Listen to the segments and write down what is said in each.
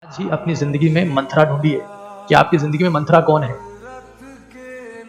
आज ही अपनी जिंदगी में मंत्रा ढूंढिए कि आपकी जिंदगी में मंत्रा कौन है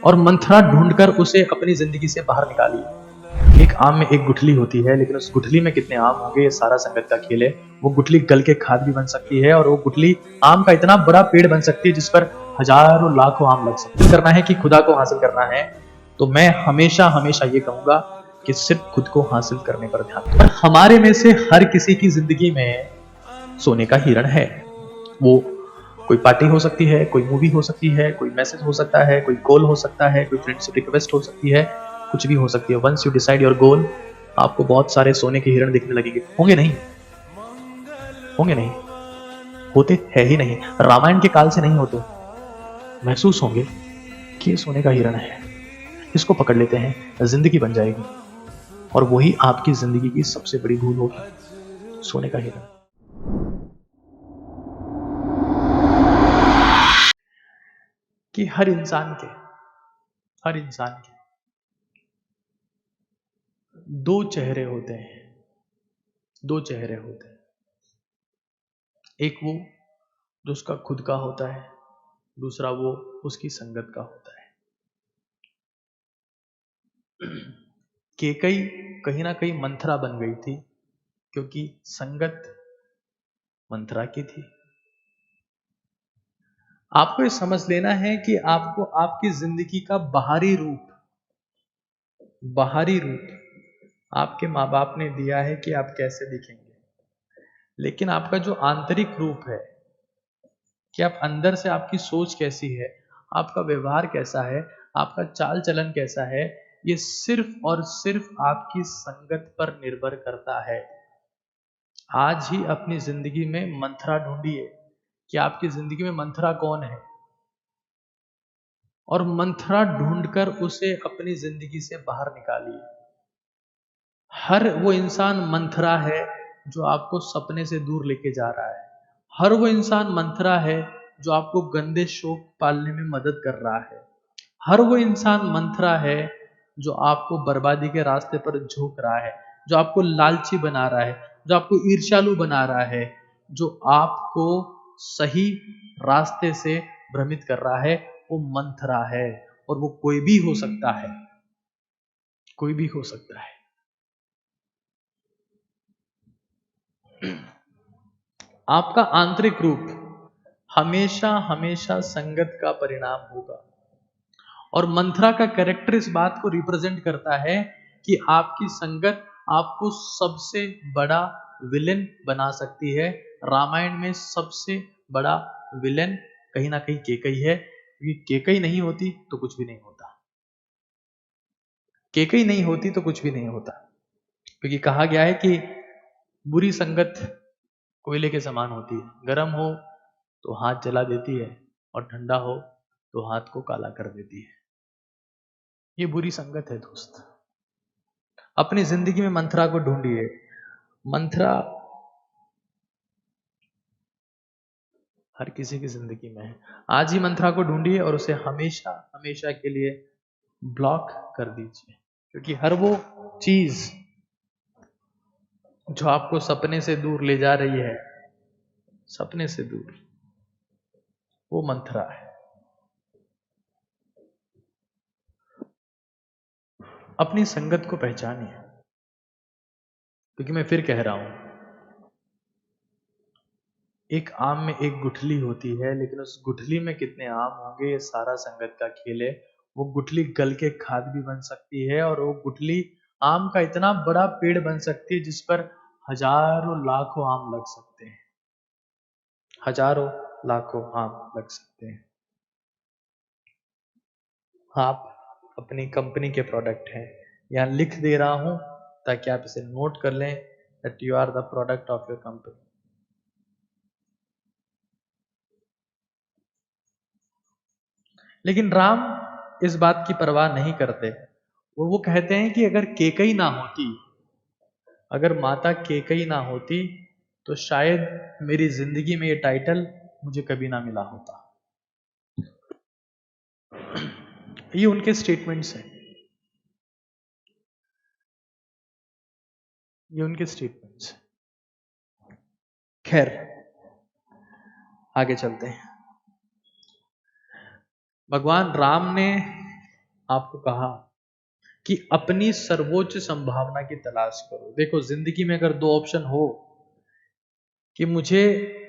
और मंत्रा ढूंढकर उसे अपनी जिंदगी से बाहर निकालिए। एक आम में एक गुठली होती है, लेकिन उस गुठली में कितने आम होंगे ये सारा संगत का खेल है। वो गुठली गल के खाद भी बन सकती है और वो गुठली आम का इतना बड़ा पेड़ बन सकती है जिस पर हजारों लाखों आम लग सकते हैं। करना है कि खुदा को हासिल करना है, तो मैं हमेशा हमेशा ये कहूंगा कि सिर्फ खुद को हासिल करने पर ध्यान दो। और हमारे में से हर किसी की जिंदगी में सोने का हिरण है। वो कोई पार्टी हो सकती है, कोई मूवी हो सकती है, कोई मैसेज हो सकता है, कोई कॉल हो सकता है, कोई फ्रेंडशिप रिक्वेस्ट हो सकती है, कुछ भी हो सकती है। Once you decide your goal, आपको बहुत सारे सोने के हिरण दिखने लगेंगे। होंगे नहीं? होंगे नहीं? होते है ही नहीं। रामायण के काल से नहीं होते। महसूस होंगे कि ये सोने का हिरण है, इसको पकड़ लेते हैं, जिंदगी बन जाएगी। और वही आपकी जिंदगी की सबसे बड़ी भूल होगी, सोने का हिरण। कि हर इंसान के दो चेहरे होते हैं। दो चेहरे होते हैं। एक वो जो उसका खुद का होता है, दूसरा वो उसकी संगत का होता है। केकई कहीं ना कहीं मंथरा बन गई थी क्योंकि संगत मंथरा की थी। आपको ये समझ लेना है कि आपको आपकी जिंदगी का बाहरी रूप आपके माँ बाप ने दिया है कि आप कैसे दिखेंगे, लेकिन आपका जो आंतरिक रूप है कि आप अंदर से आपकी सोच कैसी है, आपका व्यवहार कैसा है, आपका चाल चलन कैसा है, ये सिर्फ और सिर्फ आपकी संगत पर निर्भर करता है। आज ही अपनी जिंदगी में मंत्रा ढूंढिए कि आपकी जिंदगी में मंत्रा कौन है और मंत्रा ढूंढकर उसे अपनी जिंदगी से बाहर निकालिए। हर वो इंसान मंथरा है जो आपको सपने से दूर लेके जा रहा है। हर वो इंसान मंथरा है जो आपको गंदे शौक पालने में मदद कर रहा है। हर वो इंसान मंथरा है जो आपको बर्बादी के रास्ते पर झोंक रहा है, जो आपको लालची बना रहा है, जो आपको ईर्ष्यालु बना रहा है, जो आपको सही रास्ते से भ्रमित कर रहा है। वो मंथरा है और वो कोई भी हो सकता है, कोई भी हो सकता है। आपका आंतरिक रूप हमेशा हमेशा संगत का परिणाम होगा। और मंथरा का कैरेक्टर इस बात को रिप्रेजेंट करता है कि आपकी संगत आपको सबसे बड़ा विलेन बना सकती है। रामायण में सबसे बड़ा विलेन कहीं ना कहीं केकई है, क्योंकि केकई नहीं होती तो कुछ भी नहीं होता। केकई नहीं होती तो कुछ भी नहीं होता, क्योंकि कहा गया है कि बुरी संगत कोयले के समान होती है। गर्म हो तो हाथ जला देती है और ठंडा हो तो हाथ को काला कर देती है। ये बुरी संगत है दोस्त। अपनी जिंदगी में मंत्रा को ढूंढिए। मंत्रा हर किसी की जिंदगी में है। आज ही मंत्रा को ढूंढिए और उसे हमेशा हमेशा के लिए ब्लॉक कर दीजिए, क्योंकि हर वो चीज जो आपको सपने से दूर ले जा रही है, सपने से दूर, वो मंत्रा है। अपनी संगत को पहचानिए, क्योंकि मैं फिर कह रहा हूं, एक आम में एक गुठली होती है, लेकिन उस गुठली में कितने आम होंगे ये सारा संगत का खेल है। वो गुठली गल के खाद भी बन सकती है और वो गुठली आम का इतना बड़ा पेड़ बन सकती है जिस पर हजारों लाखों आम लग सकते हैं। हजारों लाखों आम लग सकते हैं। आप अपनी कंपनी के प्रोडक्ट हैं। यहां लिख दे रहा हूं ताकि आप इसे नोट कर लें, that you are the product of your company. लेकिन राम इस बात की परवाह नहीं करते। वो कहते हैं कि अगर केकई ना होती, अगर माता केकई ना होती, तो शायद मेरी जिंदगी में ये टाइटल मुझे कभी ना मिला होता। ये उनके स्टेटमेंट्स हैं। ये उनके स्टेटमेंट्स हैं। खैर, आगे चलते हैं। भगवान राम ने आपको कहा कि अपनी सर्वोच्च संभावना की तलाश करो। देखो, जिंदगी में अगर दो ऑप्शन हो कि मुझे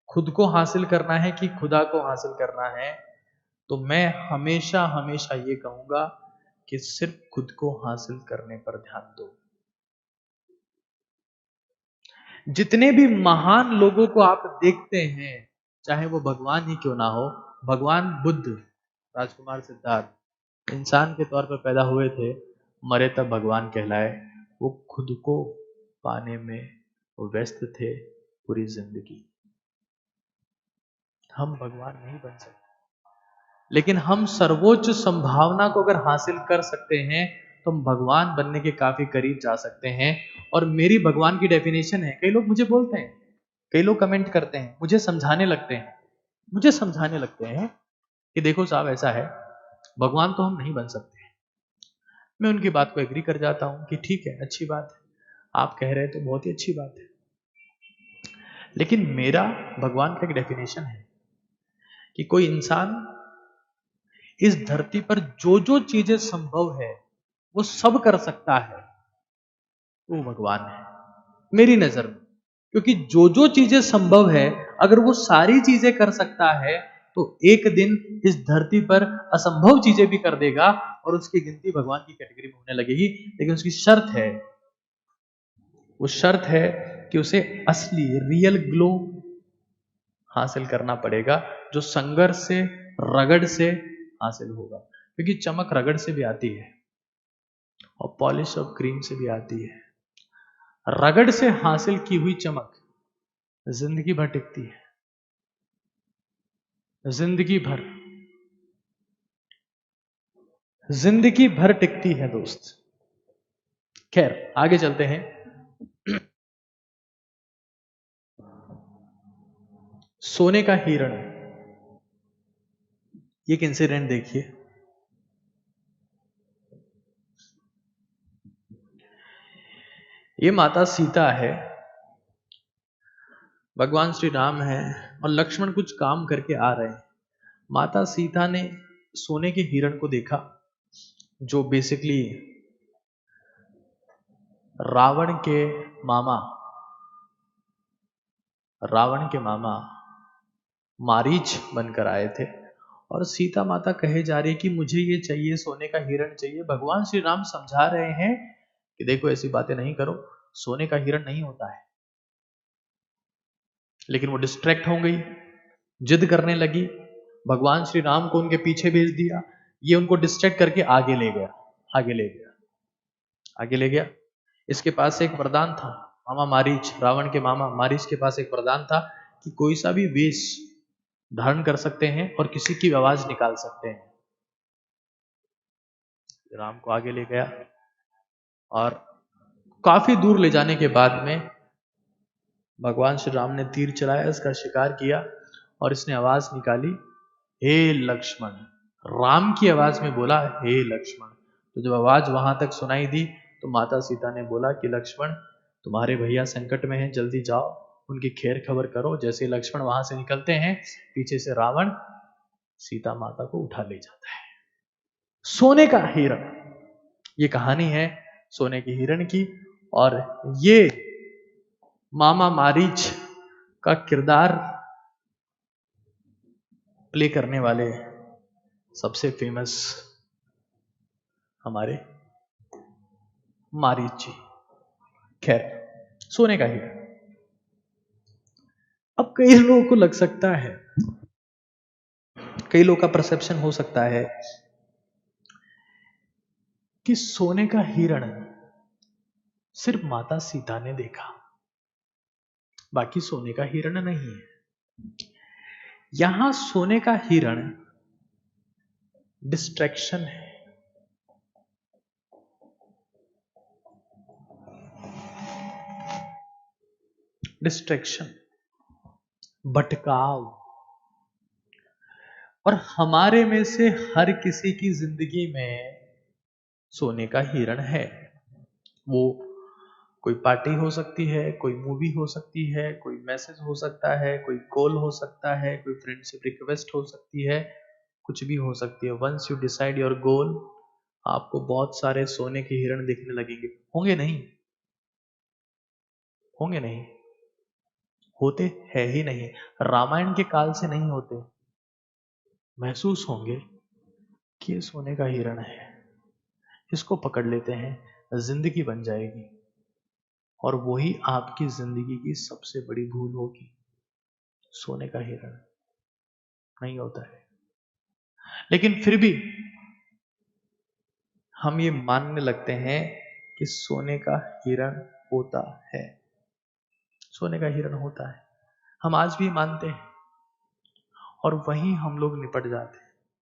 खुद को हासिल करना है कि खुदा को हासिल करना है, तो मैं हमेशा हमेशा ये कहूंगा कि सिर्फ खुद को हासिल करने पर ध्यान दो। जितने भी महान लोगों को आप देखते हैं, चाहे वो भगवान ही क्यों ना हो, भगवान बुद्ध, राजकुमार सिद्धार्थ इंसान के तौर पर पैदा हुए थे, मरे तब भगवान कहलाए। वो खुद को पाने में व्यस्त थे पूरी जिंदगी। हम भगवान नहीं बन सकते, लेकिन हम सर्वोच्च संभावना को अगर हासिल कर सकते हैं तो हम भगवान बनने के काफी करीब जा सकते हैं। और मेरी भगवान की डेफिनेशन है, कई लोग मुझे बोलते हैं, कई लोग कमेंट करते हैं, मुझे समझाने लगते हैं कि देखो साहब ऐसा है, भगवान तो हम नहीं बन सकते। मैं उनकी बात को एग्री कर जाता हूं कि ठीक है, अच्छी बात है, आप कह रहे हैं तो बहुत ही अच्छी बात है। लेकिन मेरा भगवान का एक डेफिनेशन है कि कोई इंसान इस धरती पर जो जो चीजें संभव है वो सब कर सकता है, वो भगवान है मेरी नजर में। क्योंकि जो जो चीजें संभव है, अगर वो सारी चीजें कर सकता है, तो एक दिन इस धरती पर असंभव चीजें भी कर देगा और उसकी गिनती भगवान की कैटेगरी में होने लगेगी। लेकिन उसकी शर्त है, वो शर्त है कि उसे असली रियल ग्लो हासिल करना पड़ेगा, जो संघर्ष से, रगड़ से हासिल होगा। क्योंकि चमक रगड़ से भी आती है और पॉलिश ऑफ क्रीम से भी आती है। रगड़ से हासिल की हुई चमक जिंदगी भर टिकती है, जिंदगी भर टिकती है दोस्त। खैर, आगे चलते हैं। सोने का हिरण, एक इंसिडेंट देखिए। ये माता सीता है, भगवान श्री राम है और लक्ष्मण कुछ काम करके आ रहे हैं। माता सीता ने सोने के हिरण को देखा, जो बेसिकली रावण के मामा मारीच बनकर आए थे। और सीता माता कहे जा रही है कि मुझे ये चाहिए, सोने का हिरण चाहिए। भगवान श्री राम समझा रहे हैं कि देखो ऐसी बातें नहीं करो, सोने का हिरण नहीं होता है। लेकिन वो डिस्ट्रैक्ट हो गई, जिद करने लगी, भगवान श्री राम को उनके पीछे भेज दिया, ये उनको डिस्ट्रैक्ट करके आगे ले गया। इसके पास एक वरदान था, मामा मारीच, रावण के मामा मारीच के पास एक वरदान था कि कोई सा भी वेश धारण कर सकते हैं और किसी की आवाज निकाल सकते हैं। राम को आगे ले गया और काफी दूर ले जाने के बाद में भगवान श्री राम ने तीर चलाया, इसका शिकार किया और इसने आवाज निकाली, हे लक्ष्मण। राम की आवाज में बोला, हे लक्ष्मण। तो जब आवाज वहां तक सुनाई दी तो माता सीता ने बोला कि लक्ष्मण, तुम्हारे भैया संकट में हैं, जल्दी जाओ उनकी खैर खबर करो। जैसे लक्ष्मण वहां से निकलते हैं, पीछे से रावण सीता माता को उठा ले जाता है। सोने का हिरण, ये कहानी है सोने के हिरण की। और ये मामा मारीच का किरदार प्ले करने वाले सबसे फेमस हमारे मारीच जी। खैर, सोने का हिरण। अब कई लोगों को लग सकता है, कई लोगों का परसेप्शन हो सकता है कि सोने का हिरण सिर्फ माता सीता ने देखा, बाकी सोने का हिरण नहीं है। यहां सोने का हिरण डिस्ट्रैक्शन है। डिस्ट्रैक्शन, भटकाव। और हमारे में से हर किसी की जिंदगी में सोने का हिरण है। वो कोई पार्टी हो सकती है, कोई मूवी हो सकती है, कोई मैसेज हो सकता है, कोई कॉल हो सकता है, कोई फ्रेंडशिप रिक्वेस्ट हो सकती है, कुछ भी हो सकती है। Once you decide your goal, आपको बहुत सारे सोने के हिरण दिखने लगेंगे। होंगे नहीं, होंगे नहीं, होते है ही नहीं। रामायण के काल से नहीं होते, महसूस होंगे कि ये सोने का हिरण है, इसको पकड़ लेते हैं, जिंदगी बन जाएगी। और वही आपकी जिंदगी की सबसे बड़ी भूल होगी। सोने का हिरण नहीं होता है। लेकिन फिर भी हम ये मानने लगते हैं कि सोने का हिरण होता है, सोने का हिरण होता है। हम आज भी मानते हैं और वहीं हम लोग निपट जाते हैं।